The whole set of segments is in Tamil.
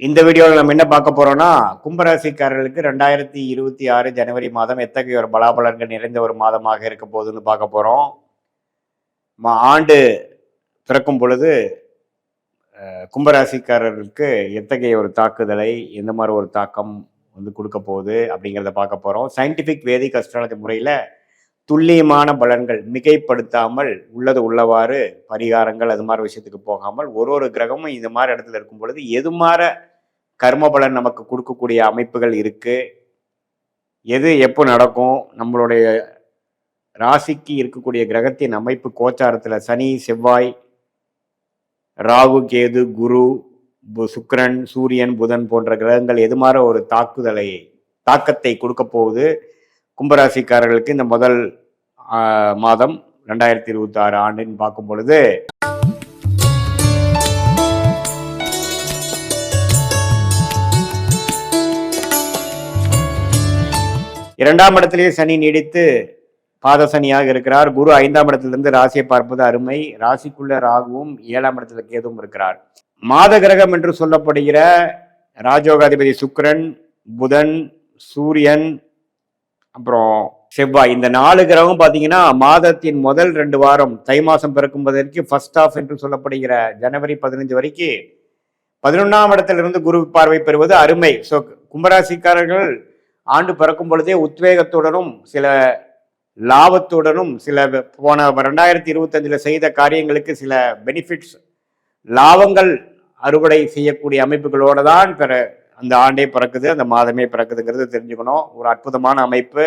இந்த வீடியோவில் நம்ம என்ன பார்க்க போறோம்னா, கும்பராசிக்காரர்களுக்கு 2026 ஜனவரி மாதம் எத்தகைய ஒரு பலாபலன்கள் நிறைந்த ஒரு மாதமாக இருக்க போகுதுன்னு பார்க்க போறோம். ஆண்டு பிறக்கும் பொழுது கும்பராசிக்காரர்களுக்கு எத்தகைய ஒரு தாக்குதலை, எந்த மாதிரி ஒரு தாக்கம் வந்து கொடுக்க போகுது அப்படிங்கிறத பார்க்க போறோம். சயின்டிபிக் வேதிக் அஸ்ட்ராலஜி முறையில் துல்லியமான பலன்கள் மிகைப்படுத்தாமல் உள்ளது உள்ளவாறு பரிகாரங்கள் அது மாதிரி விஷயத்துக்கு போகாமல் ஒரு கிரகமும் இந்த மாதிரி இடத்துல இருக்கும் பொழுது எது மாதிரி கர்ம பலன் நமக்கு கொடுக்கக்கூடிய அமைப்புகள் இருக்கு, எது எப்போ நடக்கும், நம்மளுடைய ராசிக்கு இருக்கக்கூடிய கிரகத்தின் அமைப்பு கோச்சாரத்துல சனி செவ்வாய் ராகு கேது குரு சுக்கிரன் சூரியன் புதன் போன்ற கிரகங்கள் எது மாதிரி ஒரு தாக்கத்தை கொடுக்க போகுது கும்பராசிக்காரர்களுக்கு இந்த முதல் மாதம் 2026 ஆண்டுன்னு பார்க்கும் பொழுது, இரண்டாம் இடத்திலேயே சனி நீடித்து பாதசனியாக இருக்கிறார். குரு 5ஆம் இடத்திலிருந்து ராசியை பார்ப்பது அருமை. ராசிக்குள்ள ராகுவும் 7ஆம் இடத்துல கேதுவும் இருக்கிறார். மாத கிரகம் என்று சொல்லப்படுகிற ராஜயோகாதிபதி சுக்கிரன் புதன் சூரியன் அப்புறம் செவ்வாய், இந்த 4 கிரகம் பார்த்தீங்கன்னா மாதத்தின் முதல் 2 வாரம் தை மாசம் பிறக்கும்போதற்கு ஃபர்ஸ்ட் ஆஃப் என்று சொல்லப்படுகிற ஜனவரி 15 வரைக்கும் 11ஆம் இடத்திலிருந்து குரு பார்வை பெறுவது அருமை. ஸோ கும்பராசிக்காரர்கள் ஆண்டு பிறக்கும் பொழுதே உத்வேகத்துடனும் சில லாபத்துடனும் சில போன 2025 செய்த காரியங்களுக்கு சில பெனிஃபிட்ஸ் லாபங்கள் அறுவடை செய்யக்கூடிய அமைப்புகளோடு தான் அந்த ஆண்டே பிறக்குது, அந்த மாதமே பிறக்குதுங்கிறது தெரிஞ்சுக்கணும். ஒரு அற்புதமான அமைப்பு.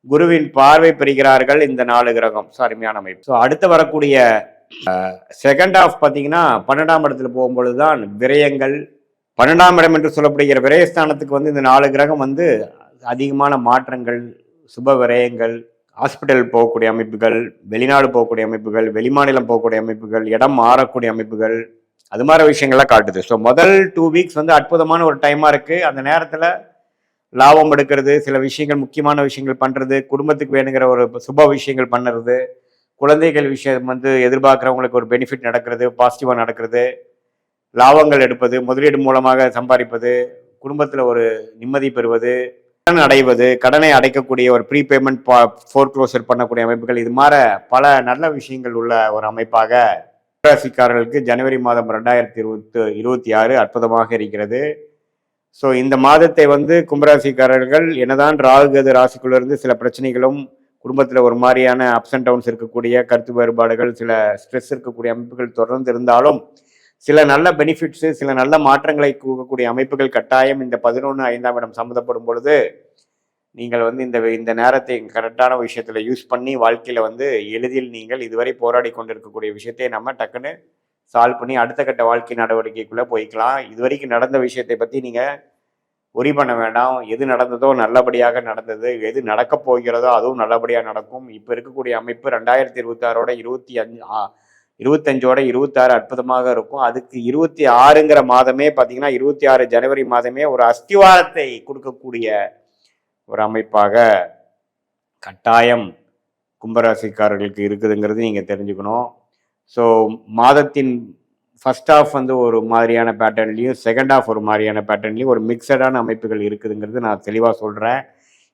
குருவின் பார்வை பெறுகிறார்கள் இந்த 4 கிரகம். அருமையான அமைப்பு. ஸோ அடுத்து வரக்கூடிய செகண்ட் ஆஃப் பார்த்தீங்கன்னா 12ஆம் இடத்துல போகும்பொழுதுதான் விரயங்கள். 12ஆம் இடம் என்று சொல்லப்படுகிற விரயஸ்தானத்துக்கு வந்து இந்த 4 கிரகம் வந்து அதிகமான மாற்றங்கள், சுப விரயங்கள், ஹாஸ்பிட்டல் போகக்கூடிய அமைப்புகள், வெளிநாடு போகக்கூடிய அமைப்புகள், வெளிமாநிலம் போகக்கூடிய அமைப்புகள், இடம் மாறக்கூடிய அமைப்புகள், அது மாதிரி விஷயங்கள்லாம் காட்டுது. ஸோ முதல் 2 வீக்ஸ் வந்து அற்புதமான ஒரு டைமாக இருக்குது. அந்த நேரத்தில் லாபம் எடுக்கிறது, சில விஷயங்கள் முக்கியமான விஷயங்கள் பண்ணுறது, குடும்பத்துக்கு வேணுங்கிற ஒரு சுப விஷயங்கள் பண்ணுறது, குழந்தைகள் விஷயம் வந்து எதிர்பார்க்குறவங்களுக்கு ஒரு பெனிஃபிட் நடக்கிறது, பாசிட்டிவாக நடக்கிறது, லாபங்கள் எடுப்பது, முதலீடு மூலமாக சம்பாதிப்பது, குடும்பத்தில் ஒரு நிம்மதி பெறுவது, கடன் அடைவது, கடனை அடைக்கக்கூடிய ஒரு ப்ரீபேமெண்ட் ஃபோர்க்ளோசர் பண்ணக்கூடிய அமைப்புகள், இது மாதிரி பல நல்ல விஷயங்கள் உள்ள ஒரு அமைப்பாக ராசிக்காரர்களுக்கு ஜனவரி மாதம் 2026 அற்புதமாக இருக்கிறது. ஸோ இந்த மாதத்தை வந்து கும்பராசிக்காரர்கள் என்னதான் ராகு ராசிக்குள்ள சில பிரச்சனைகளும் குடும்பத்தில் ஒரு மாதிரியான அப்ஸ் அண்ட் டவுன்ஸ் இருக்கக்கூடிய கருத்து வேறுபாடுகள், சில ஸ்ட்ரெஸ் இருக்கக்கூடிய அமைப்புகள் தொடர்ந்து இருந்தாலும் சில நல்ல பெனிஃபிட்ஸு, சில நல்ல மாற்றங்களை கூறக்கூடிய அமைப்புகள் கட்டாயம் இந்த 11/5ஆம் இடம் சம்மந்தப்படும் பொழுது நீங்கள் வந்து இந்த நேரத்தை கரெக்டான விஷயத்தில் யூஸ் பண்ணி வாழ்க்கையில் வந்து எளிதில் நீங்கள் இதுவரை போராடி கொண்டிருக்கக்கூடிய விஷயத்தை நம்ம டக்குன்னு சால்வ் பண்ணி அடுத்த கட்ட வாழ்க்கை நடவடிக்கைக்குள்ளே போய்க்கலாம். இதுவரைக்கும் நடந்த விஷயத்தை பற்றி நீங்கள் ஒரி பண்ண வேண்டாம். எது நடந்ததோ நல்லபடியாக நடந்தது, எது நடக்கப் போகிறதோ அதுவும் நல்லபடியாக நடக்கும். இப்போ இருக்கக்கூடிய அமைப்பு 2026ஓட 25ஓட 26 அற்புதமாக இருக்கும். அதுக்கு 26ங்கிற மாதமே பார்த்தீங்கன்னா 26 ஜனவரி மாதமே ஒரு அஸ்திவாரத்தை கொடுக்கக்கூடிய ஒரு அமைப்பாக கட்டாயம் கும்பராசிக்காரர்களுக்கு இருக்குதுங்கிறது நீங்கள் தெரிஞ்சுக்கணும். ஸோ மாதத்தின் ஃபர்ஸ்ட் ஆஃப் வந்து ஒரு மாதிரியான பேட்டர்ன்லையும் செகண்ட் ஆஃப் ஒரு மாதிரியான பேட்டர்ன்லையும் ஒரு மிக்சடான அமைப்புகள் இருக்குதுங்கிறது நான் தெளிவாக சொல்கிறேன்.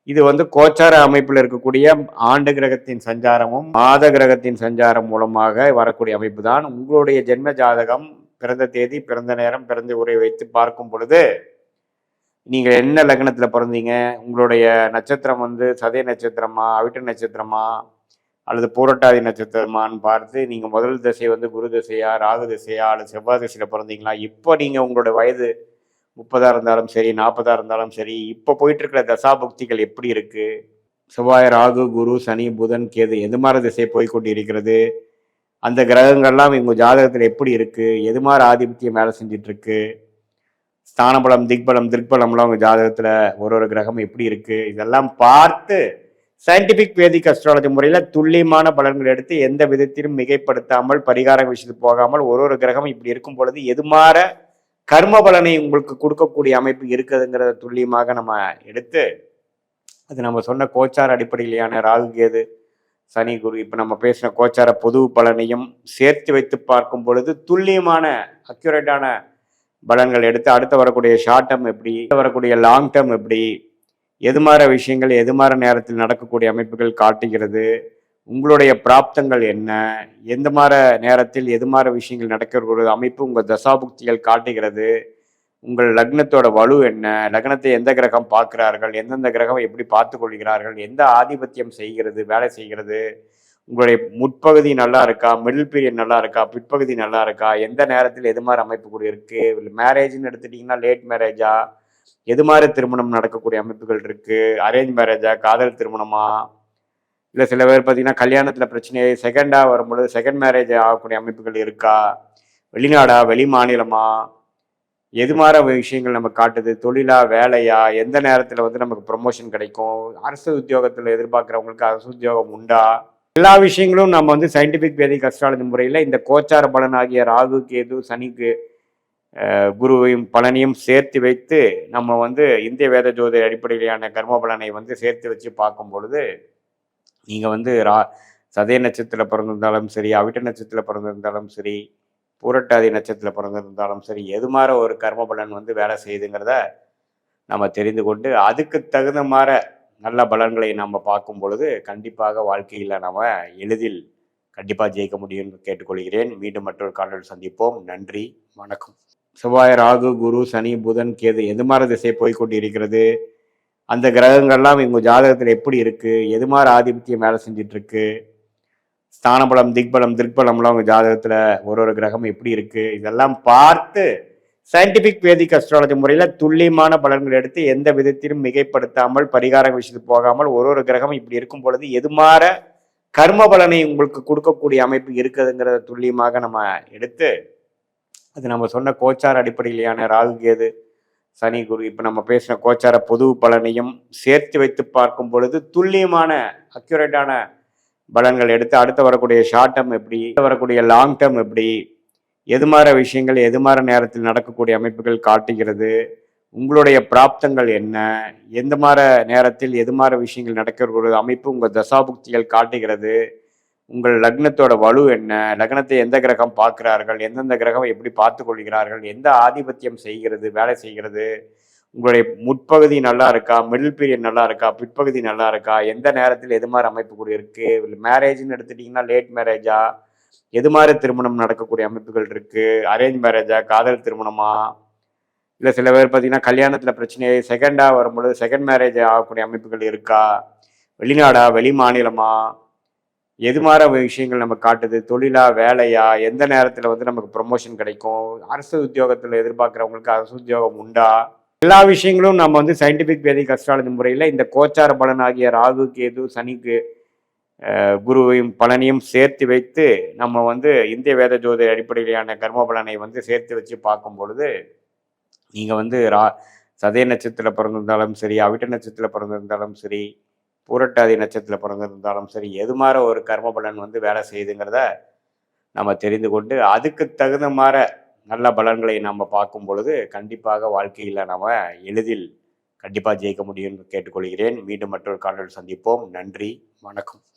இது வந்து கோச்சார அமைப்பில் இருக்கக்கூடிய ஆண்டு கிரகத்தின் சஞ்சாரமும் மாத கிரகத்தின் சஞ்சாரம் மூலமாக வரக்கூடிய அமைப்பு தான். உங்களுடைய ஜென்ம ஜாதகம், பிறந்த தேதி, பிறந்த நேரம், பிறந்த உரை வைத்து பார்க்கும் பொழுது நீங்கள் என்ன லக்னத்தில் பிறந்தீங்க, உங்களுடைய நட்சத்திரம் வந்து சதய நட்சத்திரமா, அவிட்ட நட்சத்திரமா அல்லது பூரட்டாதி நட்சத்திரமான்னு பார்த்து நீங்கள் முதல் திசை வந்து குரு திசையா, ராகு திசையா அல்லது செவ்வாய் திசையில் பிறந்தீங்களா, இப்போ நீங்கள் உங்களோட வயது 30 இருந்தாலும் சரி 40 இருந்தாலும் சரி, இப்போ போயிட்டு இருக்கிற தசாபுக்திகள் எப்படி இருக்கு, செவ்வாய் ராகு குரு சனி புதன் கேது எது மாதிரி திசை போய்கொண்டு இருக்கிறது, அந்த கிரகங்கள்லாம் உங்கள் ஜாதகத்தில் எப்படி இருக்கு, எது மாதிரி ஆதிபத்தியம் வேலை செஞ்சிட்டு இருக்கு, ஸ்தானபலம் திக்பலம்லாம் உங்கள் ஜாதகத்தில் ஒரு கிரகம் எப்படி இருக்கு, இதெல்லாம் பார்த்து சயின்டிபிக் வேதிக் அஸ்ட்ராலஜி முறையில் துல்லியமான பலன்கள் எடுத்து எந்த விதத்திலும் மிகைப்படுத்தாமல் பரிகார விஷயத்துக்கு போகாமல் ஒரு கிரகம் இப்படி இருக்கும் பொழுது எது மாற கர்ம பலனை உங்களுக்கு கொடுக்கக்கூடிய அமைப்பு இருக்குதுங்கிறத துல்லியமாக நம்ம எடுத்து அது நம்ம சொன்ன கோச்சார அடிப்படையிலான ராகு கேது சனி குரு இப்போ நம்ம பேசின கோச்சார பொது பலனையும் சேர்த்து வைத்து பார்க்கும் பொழுது துல்லியமான அக்யூரேட்டான பலன்கள் எடுத்து அடுத்து வரக்கூடிய ஷார்ட் டேர்ம் எப்படி, வரக்கூடிய லாங் டேர்ம் எப்படி, எது மாதிரி விஷயங்கள் எது மாதிரி நேரத்தில் நடக்கக்கூடிய அமைப்புகள் காட்டுகிறது, உங்களுடைய பிராப்தங்கள் என்ன, எந்த மாதிரி நேரத்தில் எது மாதிரி விஷயங்கள் நடக்கக்கூடிய அமைப்பு உங்கள் தசாபுக்திகள் காட்டுகிறது, உங்கள் லக்னத்தோட வலு என்ன, லக்னத்தை எந்த கிரகம் பார்க்கிறார்கள், எந்தெந்த கிரகம் எப்படி பார்த்து கொள்கிறார்கள், எந்த ஆதிபத்தியம் செய்கிறது வேலை செய்கிறது, உங்களுடைய முற்பகுதி நல்லா இருக்கா, மிடில் பீரியட் நல்லா இருக்கா, பிற்பகுதி நல்லா இருக்கா, எந்த நேரத்தில் எது மாதிரி அமைப்பு கூட இருக்கு, மேரேஜ்னு எடுத்துட்டீங்கன்னா லேட் மேரேஜா, எது மாதிரி திருமணம் நடக்கக்கூடிய அமைப்புகள் இருக்கு, அரேஞ்ச் மேரேஜா, காதல் திருமணமா, இல்லை சில பேர் பார்த்தீங்கன்னா கல்யாணத்தில் பிரச்சனை செகண்டாக வரும்பொழுது செகண்ட் மேரேஜ் ஆகக்கூடிய அமைப்புகள் இருக்கா, வெளிநாடா வெளி மாநிலமா, எது மாதிரி விஷயங்கள் நம்ம காட்டுது, தொழிலா வேலையா, எந்த நேரத்தில் வந்து நமக்கு ப்ரொமோஷன் கிடைக்கும், அரசு உத்தியோகத்தில் எதிர்பார்க்குறவங்களுக்கு அரசு உத்தியோகம் உண்டா, எல்லா விஷயங்களும் நம்ம வந்து சயின்டிபிக் வேதிக் அஸ்ட்ராலஜி முறையில் இந்த கோச்சார பலன் ஆகிய ராகு கேது சனிக்கு குருவையும் பலனையும் சேர்த்து வைத்து நம்ம வந்து இந்திய வேத ஜோதிட அடிப்படையிலான கர்ம பலனை வந்து சேர்த்து வச்சு பார்க்கும் பொழுது நீங்கள் வந்து சதய நட்சத்திரத்தில் பிறந்திருந்தாலும் சரி, அவிட்ட நட்சத்திரத்தில் பிறந்திருந்தாலும் சரி, பூரட்டாதி நட்சத்திரத்தில் பிறந்திருந்தாலும் சரி, எது மாதிரி ஒரு கர்ம பலன் வந்து வேலை செய்யுதுங்கிறத நம்ம தெரிந்து கொண்டு அதுக்கு தகுந்த மாதிரி நல்ல பலன்களை நம்ம பார்க்கும் பொழுது கண்டிப்பாக வாழ்க்கையில் நம்ம எளிதில் கண்டிப்பாக ஜெயிக்க முடியும்னு கேட்டுக்கொள்கிறேன். மீண்டும் மற்றொரு காணொலியில் சந்திப்போம். நன்றி, வணக்கம். செவ்வாய், ராகு, குரு, சனி, புதன், கேது எது மாதிரி திசை போய்கொண்டு இருக்கிறது, அந்த கிரகங்கள்லாம் இவங்க ஜாதகத்தில் எப்படி இருக்கு, எது மாதிரி ஆதிபத்தியம் வேலை செஞ்சிட்டு இருக்கு, ஸ்தானபலம், திக்பலம்லாம் உங்க ஜாதகத்துல ஒரு கிரகம் எப்படி இருக்கு, இதெல்லாம் பார்த்து சயின்டிபிக் வேதிக் அஸ்ட்ராலஜி முறையில் துல்லியமான பலன்கள் எடுத்து எந்த விதத்திலும் மிகைப்படுத்தாமல் பரிகார விஷயத்துக்கு போகாமல் ஒரு கிரகம் இப்படி இருக்கும் பொழுது எது மாற கர்ம பலனை உங்களுக்கு கொடுக்கக்கூடிய அமைப்பு இருக்குதுங்கிறத துல்லியமாக நம்ம எடுத்து அது நம்ம சொன்ன கோச்சார அடிப்படையிலான ராகு கேது சனி குரு இப்போ நம்ம பேசின கோச்சார பொது பலனையும் சேர்த்து வைத்து பார்க்கும் பொழுது துல்லியமான அக்யூரேட்டான பலன்கள் எடுத்து அடுத்து வரக்கூடிய ஷார்ட் டேர்ம் எப்படி, வரக்கூடிய லாங் டேர்ம் எப்படி, எது மாதிரி விஷயங்கள் எது மாதிரி நேரத்தில் நடக்கக்கூடிய அமைப்புகள் காட்டுகிறது, உங்களுடைய பிராப்தங்கள் என்ன, எந்த மாதிரி நேரத்தில் எது மாதிரி விஷயங்கள் நடக்கக்கூடிய அமைப்பு உங்கள் தசாபுக்திகள் காட்டுகிறது, உங்கள் லக்னத்தோட வலு என்ன, லக்னத்தை எந்த கிரகம் பார்க்கிறார்கள், எந்தெந்த கிரகம் எப்படி பார்த்து கொள்கிறார்கள், எந்த ஆதிபத்தியம் செய்கிறது வேலை செய்கிறது, உங்களுடைய முற்பகுதி நல்லா இருக்கா, மிடில் பீரியட் நல்லா இருக்கா, பிற்பகுதி நல்லா இருக்கா, எந்த நேரத்தில் எது மாதிரி அமைப்பு கூட இருக்கு, மேரேஜ்னு எடுத்துட்டீங்கன்னா லேட் மேரேஜா, எது மாதிரி திருமணம் நடக்கக்கூடிய அமைப்புகள் இருக்கு, அரேஞ்ச் மேரேஜா, காதல் திருமணமா, இல்லை சில பேர் பார்த்தீங்கன்னா கல்யாணத்தில் பிரச்சனை செகண்டாக வரும்பொழுது செகண்ட் மேரேஜ் ஆகக்கூடிய அமைப்புகள் இருக்கா, வெளிநாடா வெளி மாநிலமா, எது மாதிரி விஷயங்கள் நம்ம காட்டுது, தொழிலா வேலையா, எந்த நேரத்தில் வந்து நமக்கு ப்ரொமோஷன் கிடைக்கும், அரசு உத்தியோகத்தில் எதிர்பார்க்குறவங்களுக்கு அரசு உத்தியோகம் உண்டா, எல்லா விஷயங்களும் நம்ம வந்து சயின்டிபிக் வேதிக் அஸ்ட்ராலஜி முறையில் இந்த கோச்சார பலன் ஆகிய ராகு கேது சனிக்கு குருவையும் பலனையும் சேர்த்து வைத்து நம்ம வந்து இந்திய வேத ஜோதிட அடிப்படையிலான கர்ம பலனை வந்து சேர்த்து வச்சு பார்க்கும் பொழுது நீங்கள் வந்து சதய நட்சத்திரத்தில் பிறந்திருந்தாலும் சரி, அவிட்ட நட்சத்திரத்தில் பிறந்திருந்தாலும் சரி, பூரட்டாதி நட்சத்திரத்தில் பிறந்திருந்தாலும் சரி, எது மாதிரி ஒரு கர்ம பலன் வந்து வேலை செய்யுதுங்கிறத நம்ம தெரிந்து கொண்டு அதுக்கு தகுந்த மாதிரி நல்ல பலன்களை நம்ம பார்க்கும் பொழுது கண்டிப்பாக வாழ்க்கையில் நம்ம எளிதில் கண்டிப்பாக ஜெயிக்க முடியும்னு கேட்டுக்கொள்கிறேன். மீண்டும் மற்றொரு காணொலியில் சந்திப்போம். நன்றி, வணக்கம்.